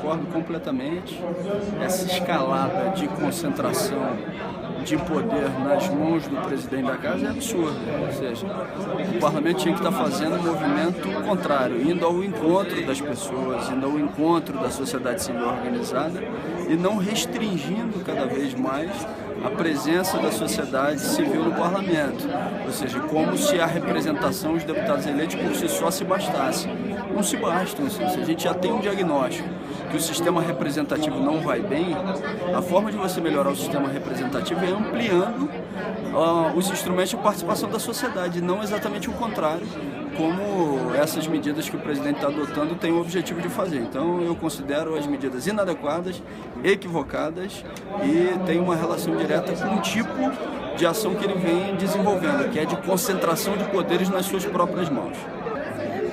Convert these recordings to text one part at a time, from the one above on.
discordo completamente. Essa escalada de concentração de poder nas mãos do presidente da casa é absurdo. Ou seja, o parlamento tinha que estar fazendo um movimento contrário, indo ao encontro das pessoas, indo ao encontro da sociedade civil organizada e não restringindo cada vez mais a presença da sociedade civil no parlamento. Ou seja, como se a representação dos deputados eleitos por si só se bastasse. Não se bastam. Se a gente já tem um diagnóstico que o sistema representativo não vai bem, a forma de você melhorar o sistema representativo é ampliando os instrumentos de participação da sociedade, não exatamente o contrário, como essas medidas que o presidente está adotando têm o objetivo de fazer. Então eu considero as medidas inadequadas, equivocadas e tem uma relação direta com o tipo de ação que ele vem desenvolvendo, que é de concentração de poderes nas suas próprias mãos.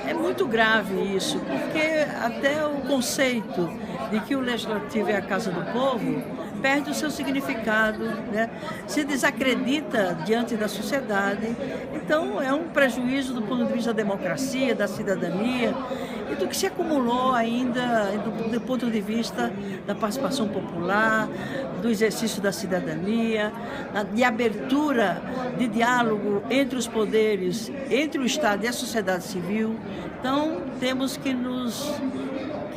É muito grave isso, porque até o conceito de que o Legislativo é a casa do povo perde o seu significado, né? Se desacredita diante da sociedade. Então é um prejuízo do ponto de vista da democracia, da cidadania e do que se acumulou ainda do ponto de vista da participação popular, do exercício da cidadania, de abertura de diálogo entre os poderes, entre o Estado e a sociedade civil. Então temos que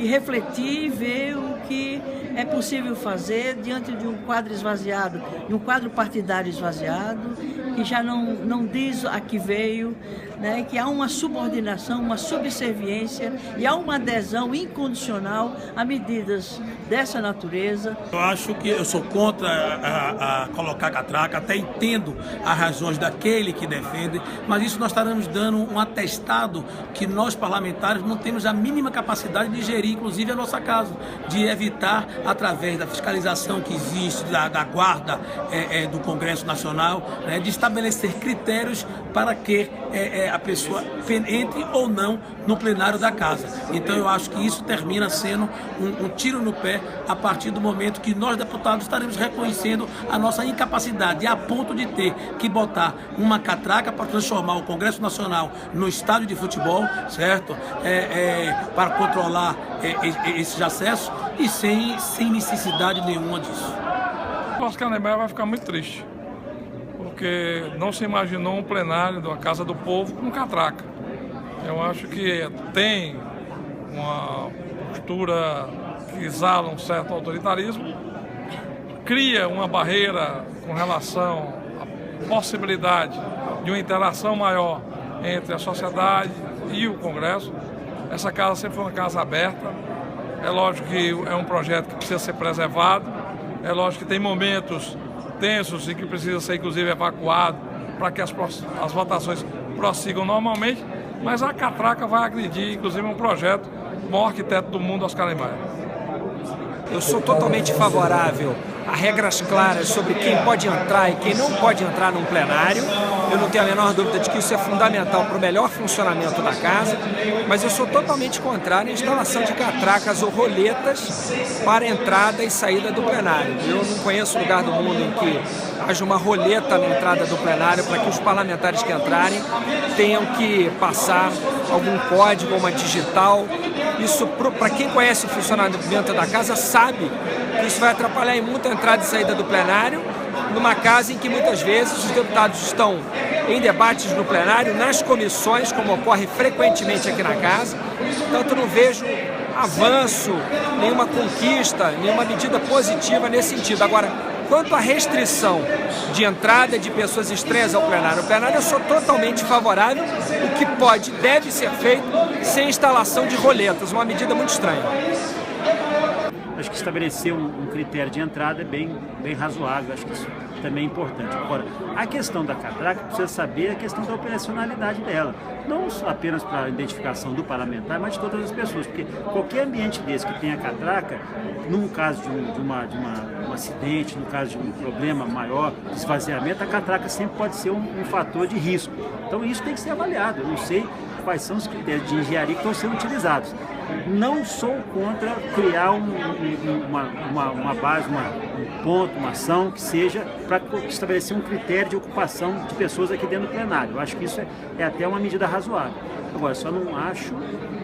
refletir e ver o que é possível fazer diante de um quadro esvaziado, de um quadro partidário esvaziado, que já não diz a que veio, né, que há uma subordinação, uma subserviência e há uma adesão incondicional a medidas dessa natureza. Eu acho que eu sou contra a colocar catraca, até entendo as razões daquele que defende, mas isso nós estaremos dando um atestado que nós parlamentares não temos a mínima capacidade de gerir, inclusive a nossa casa, de evitar através da fiscalização que existe, da guarda do Congresso Nacional, né, de estabelecer critérios para que a pessoa entre ou não no plenário da casa. Então eu acho que isso termina sendo um tiro no pé a partir do momento que nós, deputados, estaremos reconhecendo a nossa incapacidade a ponto de ter que botar uma catraca para transformar o Congresso Nacional no estádio de futebol, certo? Para controlar esses acessos e sem necessidade nenhuma disso. Nosso Canembé vai ficar muito triste, porque não se imaginou um plenário da Casa do Povo com catraca. Eu acho que tem uma postura que exala um certo autoritarismo, cria uma barreira com relação à possibilidade de uma interação maior entre a sociedade e o Congresso. Essa casa sempre foi uma casa aberta. É lógico que é um projeto que precisa ser preservado. É lógico que tem momentos tensos e que precisa ser, inclusive, evacuado para que as votações prossigam normalmente. Mas a catraca vai agredir, inclusive, um projeto do maior arquiteto do mundo, Oscar Niemeyer. Eu sou totalmente favorável a regras claras sobre quem pode entrar e quem não pode entrar num plenário. Eu não tenho a menor dúvida de que isso é fundamental para o melhor funcionamento da casa, mas eu sou totalmente contrário à instalação de catracas ou roletas para entrada e saída do plenário. Eu não conheço lugar do mundo em que haja uma roleta na entrada do plenário para que os parlamentares que entrarem tenham que passar algum código, uma digital. Isso, para quem conhece o funcionamento da casa, sabe que isso vai atrapalhar em muito a entrada e saída do plenário, numa casa em que muitas vezes os deputados estão em debates no plenário, nas comissões, como ocorre frequentemente aqui na casa. Portanto, eu não vejo avanço, nenhuma conquista, nenhuma medida positiva nesse sentido. Agora, quanto à restrição de entrada de pessoas estranhas ao plenário, eu sou totalmente favorável. O que pode, deve ser feito sem instalação de roletas, uma medida muito estranha. Acho que estabelecer um critério de entrada é bem razoável, acho que isso também é importante. Agora, a questão da catraca, precisa saber a questão da operacionalidade dela, não apenas para a identificação do parlamentar, mas de todas as pessoas, porque qualquer ambiente desse que tenha catraca, num caso de um acidente, no caso de um problema maior, de esvaziamento, a catraca sempre pode ser um fator de risco. Então isso tem que ser avaliado. Eu não sei quais são os critérios de engenharia que estão sendo utilizados. Não sou contra criar uma base, um ponto, uma ação que seja para estabelecer um critério de ocupação de pessoas aqui dentro do plenário. Eu acho que isso é até uma medida razoável. Agora, só não acho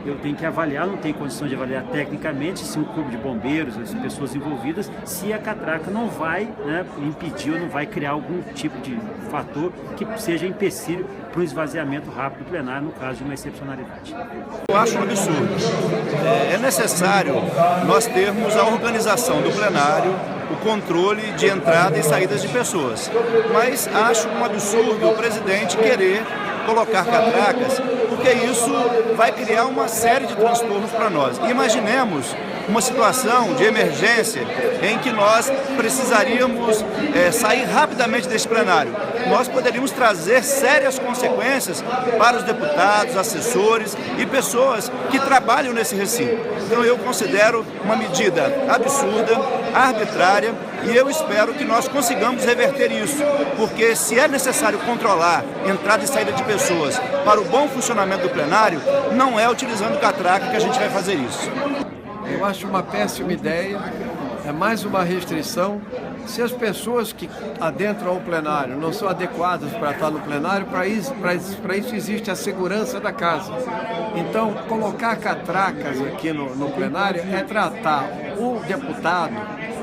eu tenho que avaliar, não tenho condição de avaliar tecnicamente se o corpo de bombeiros, as pessoas envolvidas, se a catraca não vai, né, impedir ou não vai criar algum tipo de fator que seja empecilho para um esvaziamento rápido do plenário no caso de uma excepcionalidade. Eu acho um absurdo. É necessário nós termos a organização do plenário, o controle de entrada e saídas de pessoas. Mas acho um absurdo o presidente querer colocar catracas, porque isso vai criar uma série de transtornos para nós. Imaginemos uma situação de emergência em que nós precisaríamos sair rapidamente desse plenário. Nós poderíamos trazer sérias consequências para os deputados, assessores e pessoas que trabalham nesse recinto. Então eu considero uma medida absurda, arbitrária, e eu espero que nós consigamos reverter isso, porque se é necessário controlar entrada e saída de pessoas para o bom funcionamento do plenário, não é utilizando catraca que a gente vai fazer isso. Eu acho uma péssima ideia, é mais uma restrição. Se as pessoas que adentram o plenário não são adequadas para estar no plenário, para isso existe a segurança da casa. Então, colocar catracas aqui no plenário é tratar o deputado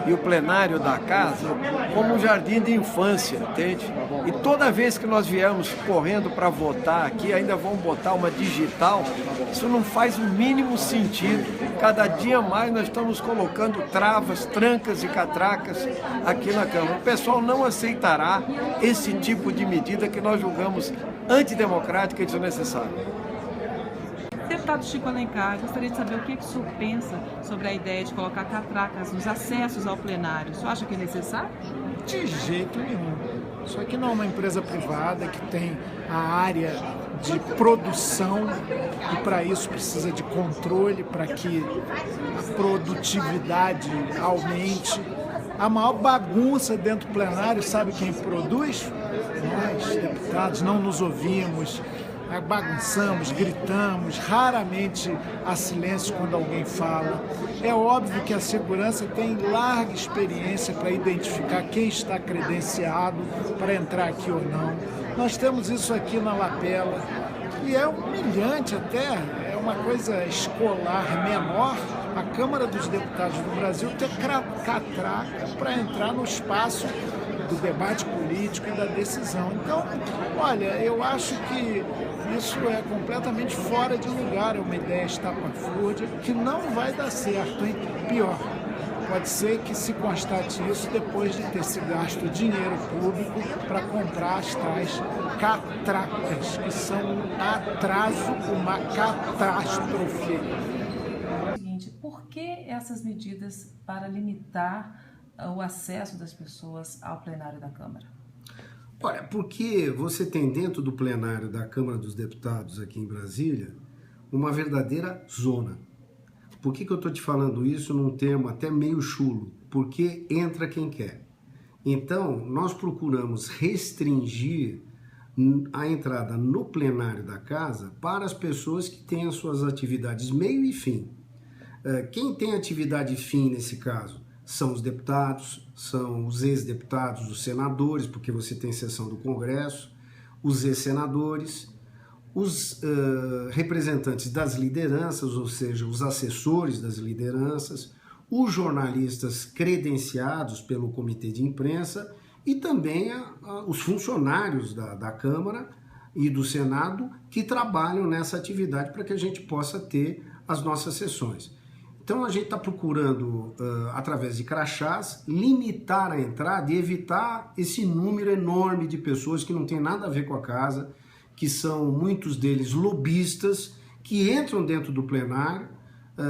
e o plenário da casa como um jardim de infância, entende? E toda vez que nós viemos correndo para votar aqui, ainda vão botar uma digital, isso não faz o mínimo sentido. Cada dia mais nós estamos colocando travas, trancas e catracas aqui na Câmara. O pessoal não aceitará esse tipo de medida que nós julgamos antidemocrática e desnecessária. Deputado Chico Alencar, gostaria de saber o que o senhor pensa sobre a ideia de colocar catracas nos acessos ao plenário. O senhor acha que é necessário? De jeito nenhum. Isso aqui não é uma empresa privada que tem a área de produção e para isso precisa de controle, para que a produtividade aumente. A maior bagunça dentro do plenário, sabe quem produz? Nós, deputados, não nos ouvimos. Bagunçamos, gritamos, raramente há silêncio quando alguém fala. É óbvio que a segurança tem larga experiência para identificar quem está credenciado para entrar aqui ou não. Nós temos isso aqui na lapela e é humilhante até, é uma coisa escolar menor, a Câmara dos Deputados do Brasil ter catraca para entrar no espaço do debate político e da decisão. Então, olha, eu acho que isso é completamente fora de lugar, é uma ideia estapafúrdia que não vai dar certo, hein? Pior, pode ser que se constate isso depois de ter se gasto dinheiro público para comprar as tais catracas, que são um atraso, uma catástrofe. Seguinte, por que essas medidas para limitar o acesso das pessoas ao plenário da Câmara? Olha, porque você tem dentro do plenário da Câmara dos Deputados aqui em Brasília uma verdadeira zona. Por que eu estou te falando isso num termo até meio chulo? Porque entra quem quer. Então, nós procuramos restringir a entrada no plenário da casa para as pessoas que têm as suas atividades meio e fim. Quem tem atividade fim nesse caso? São os deputados, são os ex-deputados, os senadores, porque você tem sessão do Congresso, os ex-senadores, os representantes das lideranças, ou seja, os assessores das lideranças, os jornalistas credenciados pelo Comitê de Imprensa e também os funcionários da Câmara e do Senado que trabalham nessa atividade para que a gente possa ter as nossas sessões. Então a gente está procurando, através de crachás, limitar a entrada e evitar esse número enorme de pessoas que não tem nada a ver com a casa, que são muitos deles lobistas, que entram dentro do plenário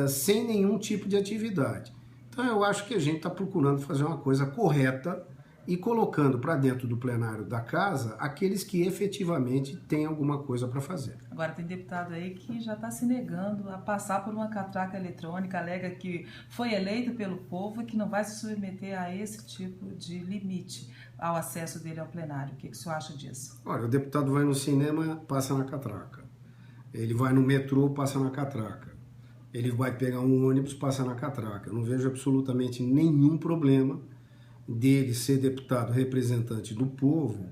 sem nenhum tipo de atividade. Então eu acho que a gente está procurando fazer uma coisa correta e colocando para dentro do plenário da casa aqueles que efetivamente têm alguma coisa para fazer. Agora tem deputado aí que já está se negando a passar por uma catraca eletrônica, alega que foi eleito pelo povo e que não vai se submeter a esse tipo de limite ao acesso dele ao plenário. O que o senhor acha disso? Olha, o deputado vai no cinema, passa na catraca. Ele vai no metrô, passa na catraca. Ele vai pegar um ônibus, passa na catraca. Eu não vejo absolutamente nenhum problema dele ser deputado representante do povo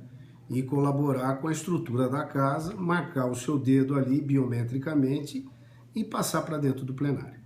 e colaborar com a estrutura da casa, marcar o seu dedo ali biometricamente e passar para dentro do plenário.